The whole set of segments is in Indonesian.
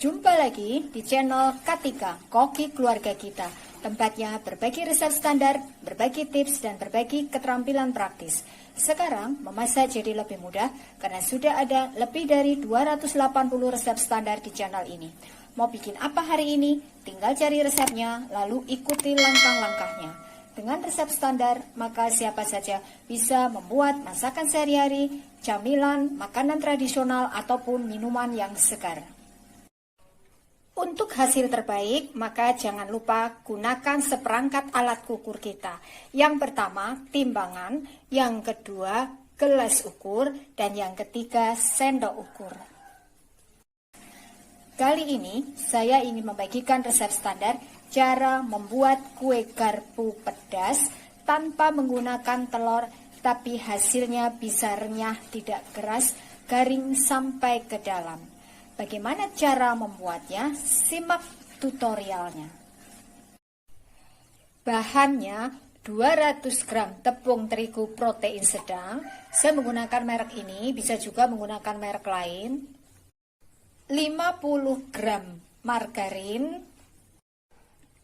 Jumpa lagi di channel Katika, Koki Keluarga Kita. Tempatnya berbagi resep standar, berbagi tips, dan berbagi keterampilan praktis. Sekarang memasak jadi lebih mudah karena sudah ada lebih dari 280 resep standar di channel ini. Mau bikin apa hari ini? Tinggal cari resepnya, lalu ikuti langkah-langkahnya. Dengan resep standar, maka siapa saja bisa membuat masakan sehari-hari, camilan, makanan tradisional, ataupun minuman yang segar. Untuk hasil terbaik, maka jangan lupa gunakan seperangkat alat ukur kita. Yang pertama, timbangan. Yang kedua, gelas ukur. Dan yang ketiga, sendok ukur. Kali ini, saya ingin membagikan resep standar cara membuat kue garpu pedas tanpa menggunakan telur, tapi hasilnya bisa renyah, tidak keras, garing sampai ke dalam. Bagaimana cara membuatnya? Simak tutorialnya. Bahannya 200 gram tepung terigu protein sedang. Saya menggunakan merek ini, bisa juga menggunakan merek lain. 50 gram margarin,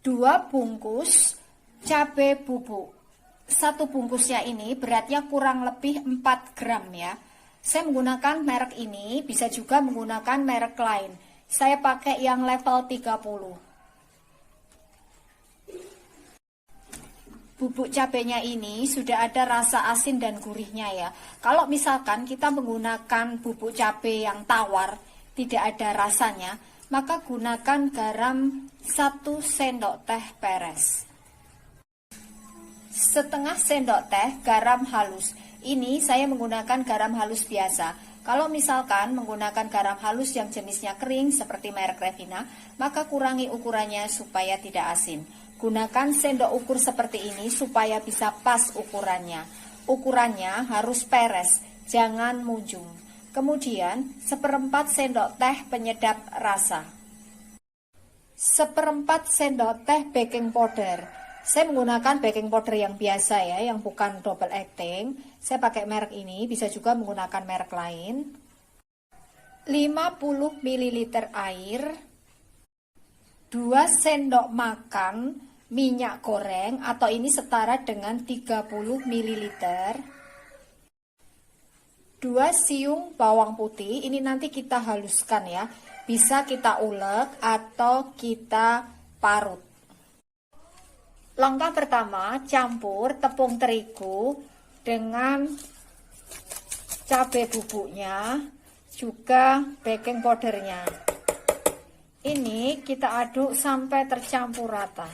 2 bungkus cabai bubuk. Satu bungkusnya ini beratnya kurang lebih 4 gram ya. Saya menggunakan merek ini, bisa juga menggunakan merek lain. Saya pakai yang level 30. Bubuk cabenya ini sudah ada rasa asin dan gurihnya ya. Kalau misalkan kita menggunakan bubuk cabai yang tawar, tidak ada rasanya, maka gunakan garam 1 sendok teh peres. Setengah sendok teh garam halus. Ini saya menggunakan garam halus biasa. Kalau misalkan menggunakan garam halus yang jenisnya kering seperti merek Revina, maka kurangi ukurannya supaya tidak asin. Gunakan sendok ukur seperti ini supaya bisa pas ukurannya. Ukurannya harus peres, jangan munjung. Kemudian 1/4 sendok teh penyedap rasa. 1/4 sendok teh baking powder. Saya menggunakan baking powder yang biasa ya, yang bukan double acting. Saya pakai merek ini, bisa juga menggunakan merek lain. 50 ml air, 2 sendok makan minyak goreng atau ini setara dengan 30 ml. 2 siung bawang putih, ini nanti kita haluskan ya. Bisa kita ulek atau kita parut. Langkah pertama, campur tepung terigu dengan cabai bubuknya, juga baking powdernya. Ini kita aduk sampai tercampur rata.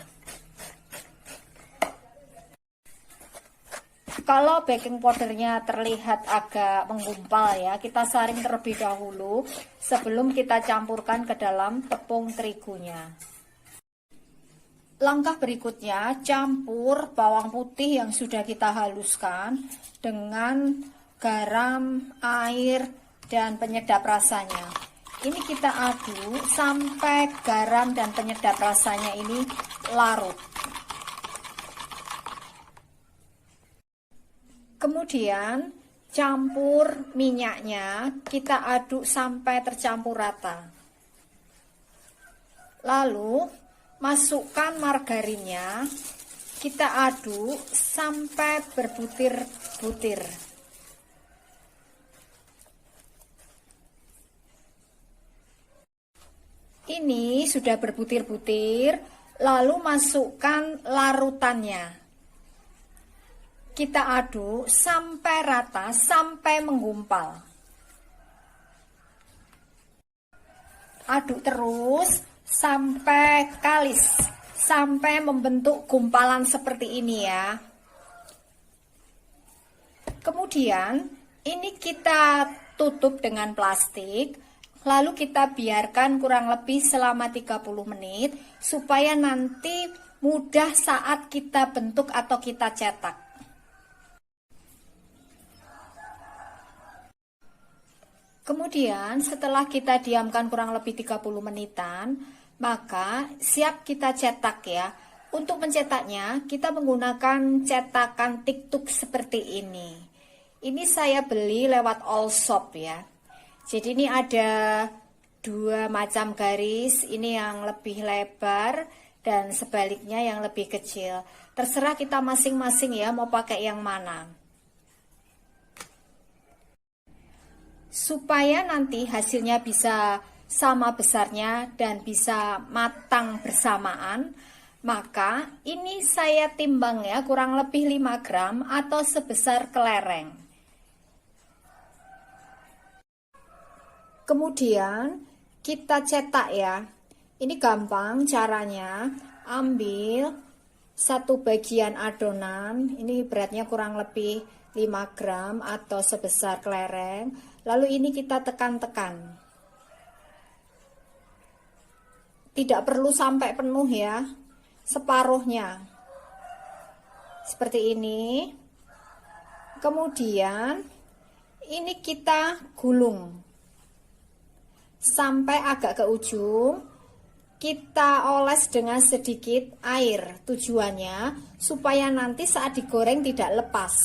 Kalau baking powdernya terlihat agak menggumpal ya, kita saring terlebih dahulu sebelum kita campurkan ke dalam tepung terigunya. Langkah berikutnya, campur bawang putih yang sudah kita haluskan dengan garam, air, dan penyedap rasanya. Ini kita aduk sampai garam dan penyedap rasanya ini larut. Kemudian campur minyaknya, kita aduk sampai tercampur rata. Lalu masukkan margarinnya, kita aduk sampai berbutir-butir. Ini sudah berbutir-butir, lalu masukkan larutannya. Kita aduk sampai rata, sampai menggumpal. Aduk terus sampai kalis, sampai membentuk gumpalan seperti ini ya. Kemudian ini kita tutup dengan plastik, lalu kita biarkan kurang lebih selama 30 menit supaya nanti mudah saat kita bentuk atau kita cetak. Kemudian setelah kita diamkan kurang lebih 30 menitan, maka siap kita cetak ya. Untuk mencetaknya kita menggunakan cetakan tiktuk seperti ini. Ini saya beli lewat Allshop ya. Jadi ini ada dua macam garis, ini yang lebih lebar dan sebaliknya yang lebih kecil. Terserah kita masing-masing ya mau pakai yang mana. Supaya nanti hasilnya bisa sama besarnya dan bisa matang bersamaan, maka ini saya timbang ya kurang lebih 5 gram atau sebesar kelereng. Kemudian kita cetak ya. Ini gampang caranya. Ambil satu bagian adonan, ini beratnya kurang lebih 5 gram atau sebesar kelereng. Lalu ini kita tekan-tekan. Tidak perlu sampai penuh ya, separuhnya. Seperti ini. Kemudian ini kita gulung sampai agak ke ujung. Kita oles dengan sedikit air, tujuannya supaya nanti saat digoreng tidak lepas.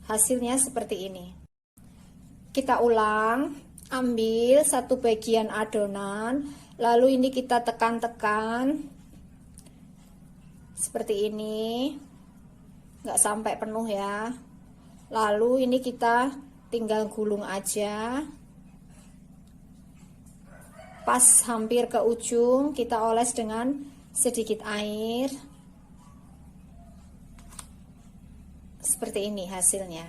Hasilnya seperti ini. Kita ulang, ambil satu bagian adonan, lalu ini kita tekan-tekan seperti ini, nggak sampai penuh ya. Lalu ini kita tinggal gulung aja. Pas hampir ke ujung, kita oles dengan sedikit air. Seperti ini hasilnya.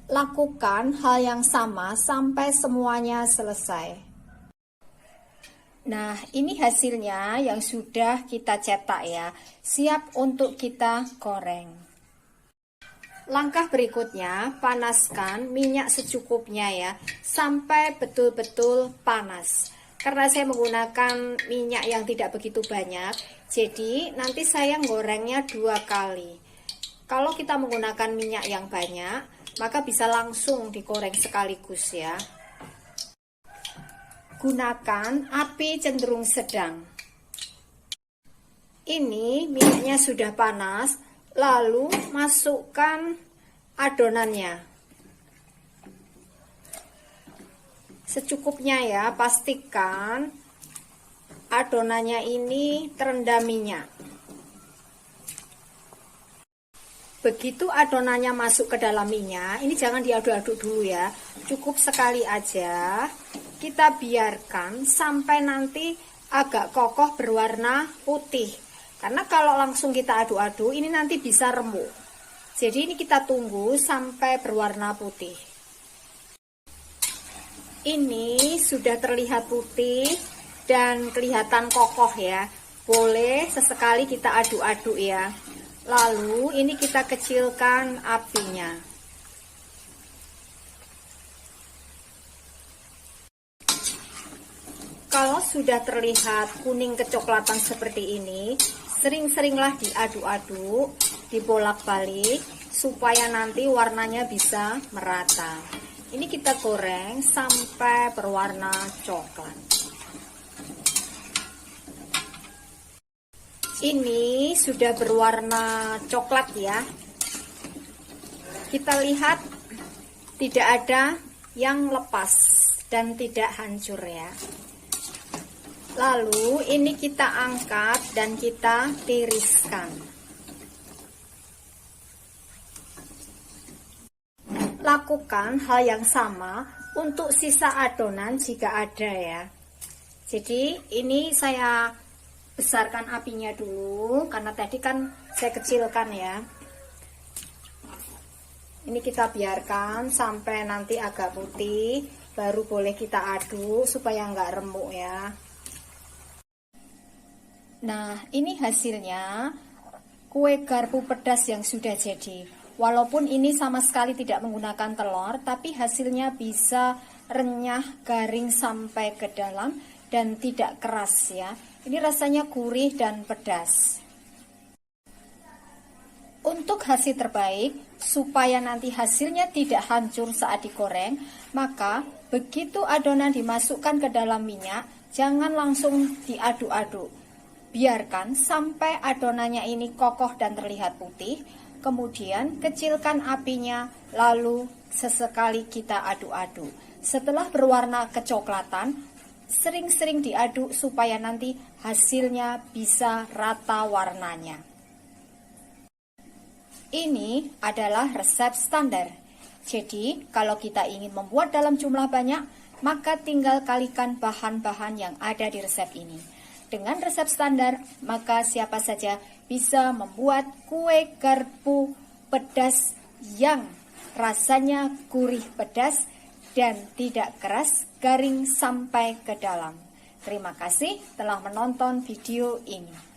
Lakukan hal yang sama sampai semuanya selesai. Nah, ini hasilnya yang sudah kita cetak ya. Siap untuk kita goreng. Langkah berikutnya, panaskan minyak secukupnya ya, sampai betul-betul panas. Karena saya menggunakan minyak yang tidak begitu banyak, jadi nanti saya gorengnya 2 kali. Kalau kita menggunakan minyak yang banyak, maka bisa langsung digoreng sekaligus ya. Gunakan api cenderung sedang. Ini minyaknya sudah panas, lalu masukkan adonannya. Secukupnya ya, pastikan adonannya ini terendam minyak. Begitu adonannya masuk ke dalam minyak, ini jangan diaduk-aduk dulu ya, cukup sekali aja. Kita biarkan sampai nanti agak kokoh berwarna putih. Karena kalau langsung kita aduk-aduk, ini nanti bisa remuk. Jadi ini kita tunggu sampai berwarna putih. Ini sudah terlihat putih dan kelihatan kokoh ya. Boleh sesekali kita aduk-aduk ya. Lalu ini kita kecilkan apinya. Kalau sudah terlihat kuning kecoklatan seperti ini, sering-seringlah diaduk-aduk, dibolak-balik supaya nanti warnanya bisa merata. Ini kita goreng sampai berwarna coklat. Ini sudah berwarna coklat ya. Kita lihat tidak ada yang lepas dan tidak hancur ya. Lalu ini kita angkat dan kita tiriskan. Lakukan hal yang sama untuk sisa adonan jika ada ya. Jadi ini saya besarkan apinya dulu karena tadi kan saya kecilkan ya. Ini kita biarkan sampai nanti agak putih, baru boleh kita aduk supaya nggak remuk ya. Nah, ini hasilnya kue garpu pedas yang sudah jadi. Walaupun ini sama sekali tidak menggunakan telur, tapi hasilnya bisa renyah, garing sampai ke dalam dan tidak keras ya. Ini rasanya gurih dan pedas. Untuk hasil terbaik, supaya nanti hasilnya tidak hancur saat digoreng, maka begitu adonan dimasukkan ke dalam minyak, jangan langsung diaduk-aduk. Biarkan sampai adonannya ini kokoh dan terlihat putih, kemudian kecilkan apinya, lalu sesekali kita aduk-aduk. Setelah berwarna kecoklatan, sering-sering diaduk supaya nanti hasilnya bisa rata warnanya. Ini adalah resep standar. Jadi, kalau kita ingin membuat dalam jumlah banyak, maka tinggal kalikan bahan-bahan yang ada di resep ini. Dengan resep standar, maka siapa saja bisa membuat kue garpu pedas yang rasanya gurih pedas dan tidak keras, garing sampai ke dalam. Terima kasih telah menonton video ini.